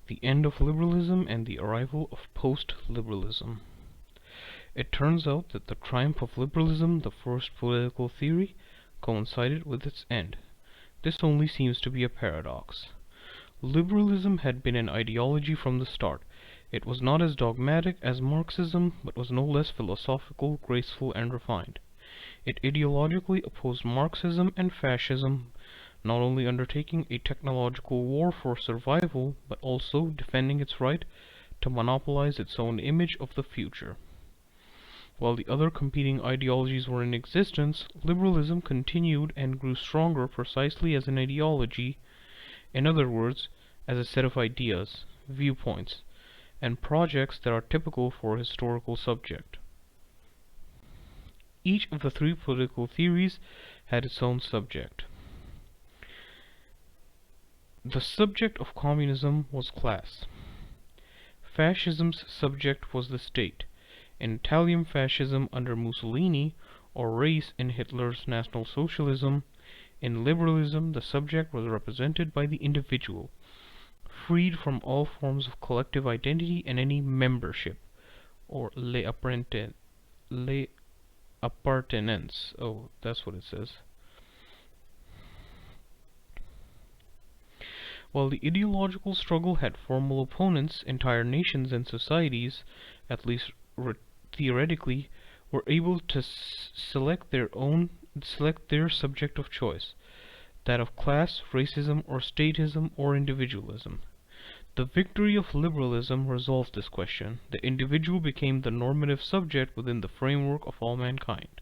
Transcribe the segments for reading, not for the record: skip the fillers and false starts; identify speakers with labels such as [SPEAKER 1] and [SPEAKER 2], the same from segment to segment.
[SPEAKER 1] The end of liberalism and the arrival of post-liberalism. It turns out that the triumph of liberalism, the first political theory, coincided with its end. This only seems to be a paradox. Liberalism had been an ideology from the start. It was not as dogmatic as Marxism, but was no less philosophical, graceful, and refined. It ideologically opposed Marxism and fascism, not only undertaking a technological war for survival, but also defending its right to monopolize its own image of the future. While the other competing ideologies were in existence, liberalism continued and grew stronger precisely as an ideology, in other words, as a set of ideas, viewpoints, and projects that are typical for a historical subject. Each of the three political theories had its own subject. The subject of communism was class. Fascism's subject was the state. In Italian fascism under Mussolini, or race in Hitler's National Socialism, in liberalism the subject was represented by the individual, freed from all forms of collective identity and any membership, or l'appartenance. Oh, that's what it says. While the ideological struggle had formal opponents, entire nations and societies, at least theoretically, were able to select their subject of choice, that of class, racism, or statism, or individualism. The victory of liberalism resolved this question. The individual became the normative subject within the framework of all mankind.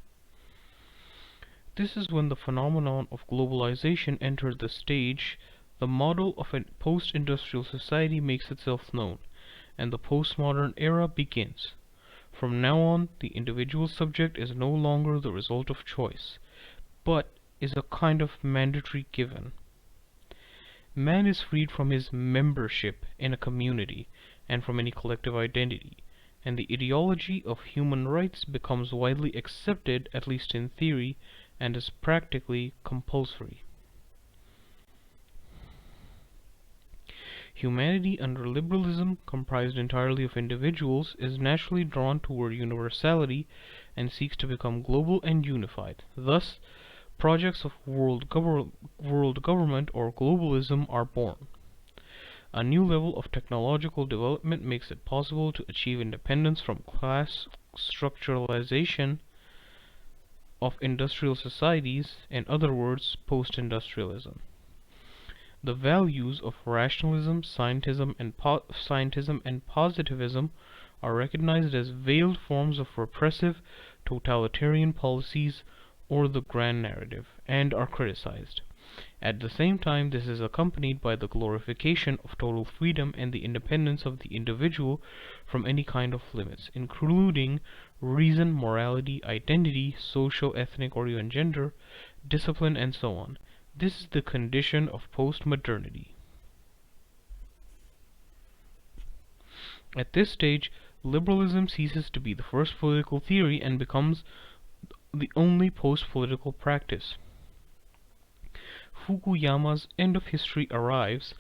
[SPEAKER 1] This is when the phenomenon of globalization entered the stage. The model of a post-industrial society makes itself known, and the postmodern era begins. From now on, the individual subject is no longer the result of choice, but is a kind of mandatory given. Man is freed from his membership in a community and from any collective identity, and the ideology of human rights becomes widely accepted, at least in theory, and is practically compulsory. Humanity under liberalism, comprised entirely of individuals, is naturally drawn toward universality and seeks to become global and unified. Thus, projects of world government or globalism are born. A new level of technological development makes it possible to achieve independence from class structuralization of industrial societies, in other words, post-industrialism. The values of rationalism, scientism, and positivism are recognized as veiled forms of repressive, totalitarian policies or the grand narrative, and are criticized. At the same time, this is accompanied by the glorification of total freedom and the independence of the individual from any kind of limits, including reason, morality, identity, social, ethnic, or even gender, discipline, and so on. This is the condition of postmodernity. At this stage, liberalism ceases to be the first political theory and becomes the only post-political practice. Fukuyama's end of history arrives.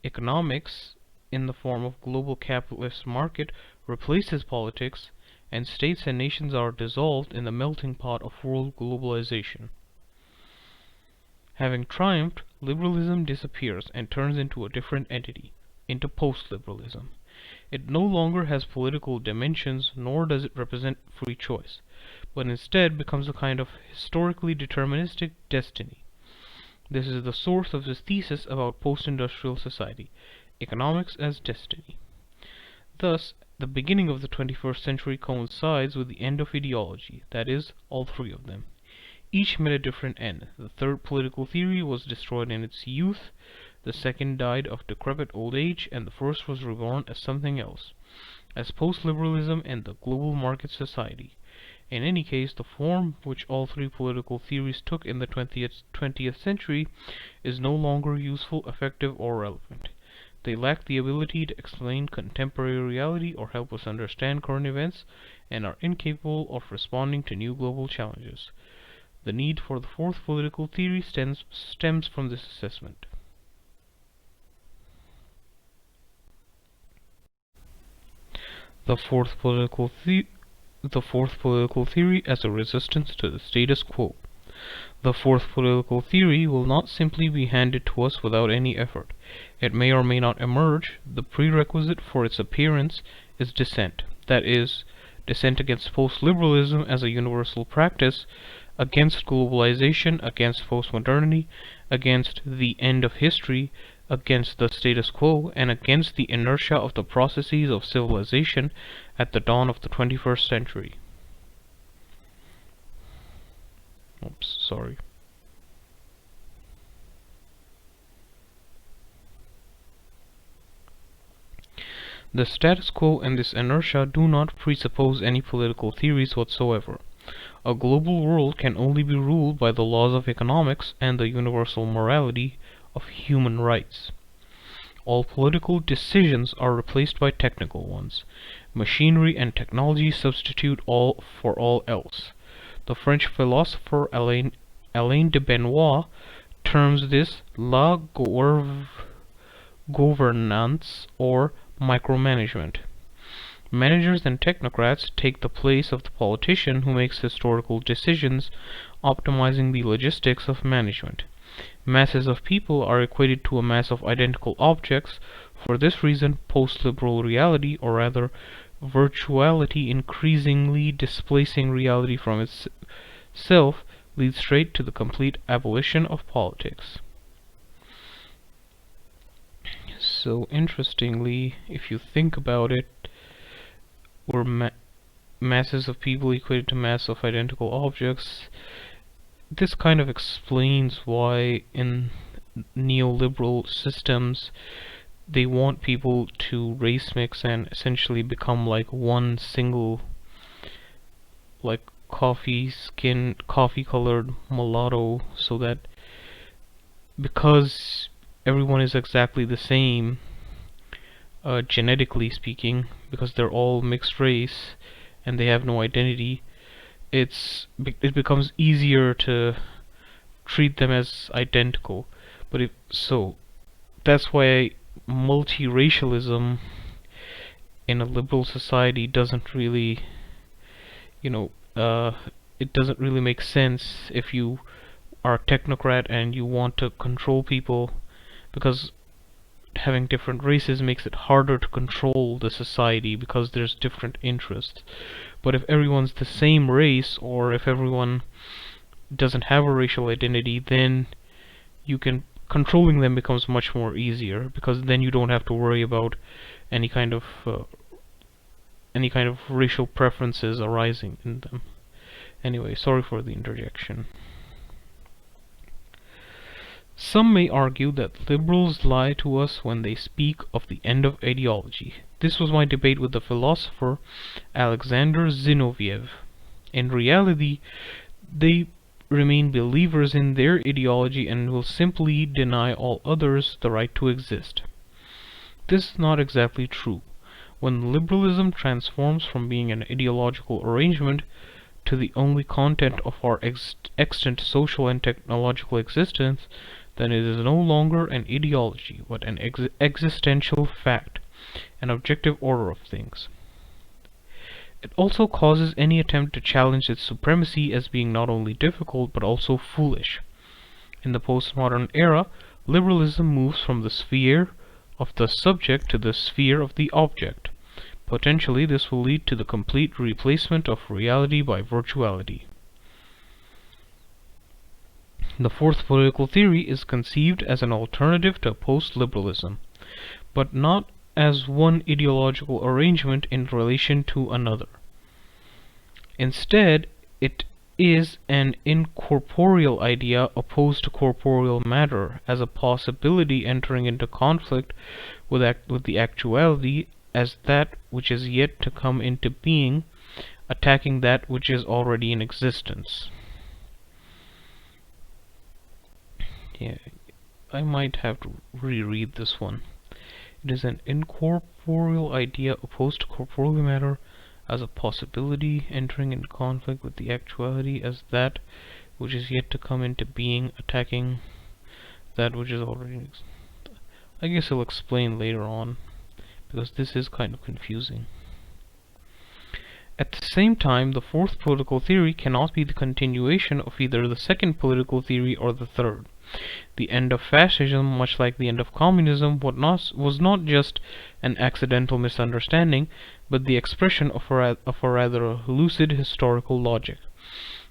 [SPEAKER 1] Economics, in the form of global capitalist market, replaces politics, and states and nations are dissolved in the melting pot of world globalization. Having triumphed, liberalism disappears and turns into a different entity, into post-liberalism. It no longer has political dimensions, nor does it represent free choice, but instead becomes a kind of historically deterministic destiny. This is the source of his thesis about post-industrial society, economics as destiny. Thus, the beginning of the 21st century coincides with the end of ideology, that is, all three of them. Each met a different end. The third political theory was destroyed in its youth, the second died of decrepit old age, and the first was reborn as something else, as post-liberalism and the global market society. In any case, the form which all three political theories took in the 20th century is no longer useful, effective, or relevant. They lack the ability to explain contemporary reality or help us understand current events, and are incapable of responding to new global challenges. The need for the fourth political theory stems from this assessment. The fourth political the the fourth political theory as a resistance to the status quo. The fourth political theory will not simply be handed to us without any effort. It may or may not emerge. The prerequisite for its appearance is dissent. That is, dissent against post-liberalism as a universal practice, against globalization, against postmodernity, against the end of history, against the status quo, and against the inertia of the processes of civilization at the dawn of the 21st century. Oops, sorry. The status quo and this inertia do not presuppose any political theories whatsoever. A global world can only be ruled by the laws of economics and the universal morality of human rights. All political decisions are replaced by technical ones. Machinery and technology substitute all for all else. The French philosopher Alain de Benoit terms this la gouvernance or micromanagement. Managers and technocrats take the place of the politician who makes historical decisions, optimizing the logistics of management. Masses of people are equated to a mass of identical objects. For this reason, post-liberal reality, or rather virtuality increasingly displacing reality from itself, leads straight to the complete abolition of politics. So interestingly, if you think about it, we're masses of people equated to mass of identical objects. This kind of explains why in neoliberal systems they want people to race mix and essentially become like one single, like coffee colored mulatto, so that because everyone is exactly the same, genetically speaking, because they're all mixed race and they have no identity, it becomes easier to treat them as identical. But that's why multiracialism in a liberal society doesn't really, it doesn't really make sense if you are a technocrat and you want to control people, because having different races makes it harder to control the society because there's different interests. But if everyone's the same race, or if everyone doesn't have a racial identity, then controlling them becomes much more easier, because then you don't have to worry about any kind of racial preferences arising in them. Anyway, sorry for the interjection. Some may argue that liberals lie to us when they speak of the end of ideology. This was my debate with the philosopher Alexander Zinoviev. In reality, they remain believers in their ideology and will simply deny all others the right to exist. This is not exactly true. When liberalism transforms from being an ideological arrangement to the only content of our extant social and technological existence, then it is no longer an ideology, but an existential fact, an objective order of things. It also causes any attempt to challenge its supremacy as being not only difficult, but also foolish. In the postmodern era, liberalism moves from the sphere of the subject to the sphere of the object. Potentially, this will lead to the complete replacement of reality by virtuality. The fourth political theory is conceived as an alternative to post-liberalism, but not as one ideological arrangement in relation to another. Instead, it is an incorporeal idea opposed to corporeal matter, as a possibility entering into conflict with the actuality as that which is yet to come into being, attacking that which is already in existence. Yeah, I might have to reread this one. It is an incorporeal idea opposed to corporeal matter as a possibility entering in conflict with the actuality as that which is yet to come into being, attacking that which is already in existence. I guess I'll explain later on, because this is kind of confusing. At the same time, the fourth political theory cannot be the continuation of either the second political theory or the third. The end of fascism, much like the end of communism, was not just an accidental misunderstanding, but the expression of a rather lucid historical logic.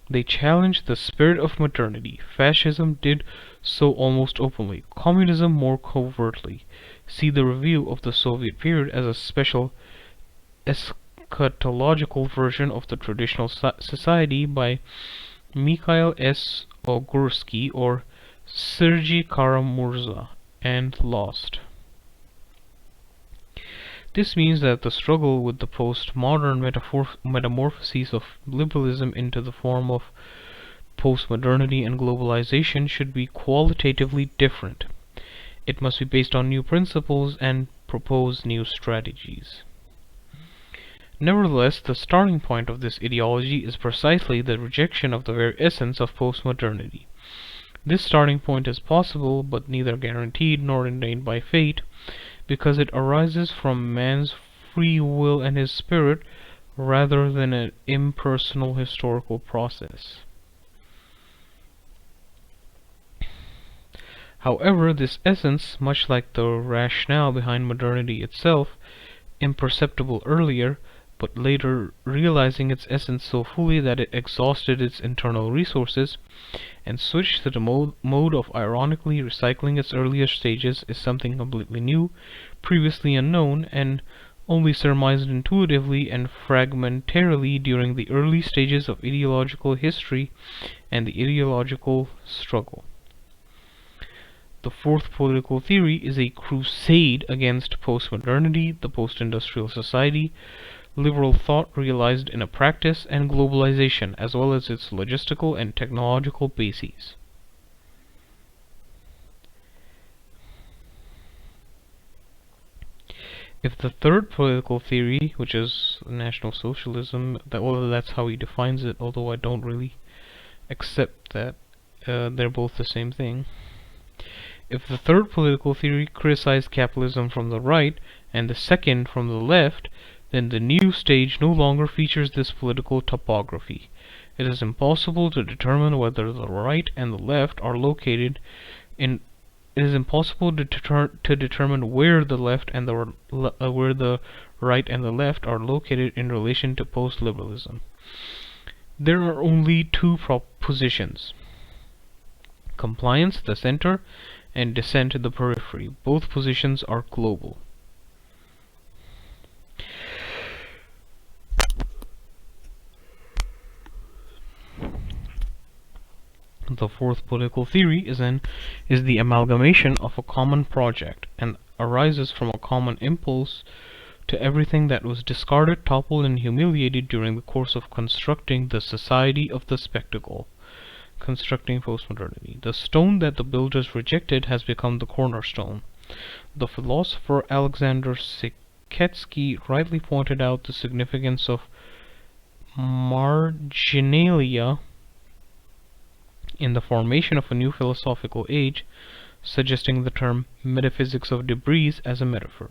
[SPEAKER 1] They challenged the spirit of modernity. Fascism did so almost openly, communism more covertly. See the review of the Soviet period as a special eschatological version of the traditional society by Mikhail S. Ogursky or Sergei Karamurza, and Lost. This means that the struggle with the postmodern metamorphoses of liberalism into the form of postmodernity and globalization should be qualitatively different. It must be based on new principles and propose new strategies. Nevertheless, the starting point of this ideology is precisely the rejection of the very essence of postmodernity. This starting point is possible, but neither guaranteed nor ordained by fate, because it arises from man's free will and his spirit, rather than an impersonal historical process. However, this essence, much like the rationale behind modernity itself, imperceptible earlier, but later realizing its essence so fully that it exhausted its internal resources, and switched to the mode of ironically recycling its earlier stages, is something completely new, previously unknown, and only surmised intuitively and fragmentarily during the early stages of ideological history and the ideological struggle. The fourth political theory is a crusade against postmodernity, the post-industrial society, liberal thought realized in a practice, and globalization, as well as its logistical and technological bases. If the third political theory, which is National Socialism, that's how he defines it, although I don't really accept that they're both the same thing. If the third political theory criticized capitalism from the right and the second from the left, then the new stage no longer features this political topography. It is impossible to determine whether the right and the left are located in. It is impossible to determine where the left and where the right and the left are located in relation to post-liberalism. There are only two positions: compliance, the center, and dissent, the periphery. Both positions are global. The fourth political theory is the amalgamation of a common project, and arises from a common impulse to everything that was discarded, toppled, and humiliated during the course of constructing the society of the spectacle, constructing postmodernity. The stone that the builders rejected has become the cornerstone. The philosopher Alexander Siketsky rightly pointed out the significance of marginalia in the formation of a new philosophical age, suggesting the term metaphysics of debris as a metaphor.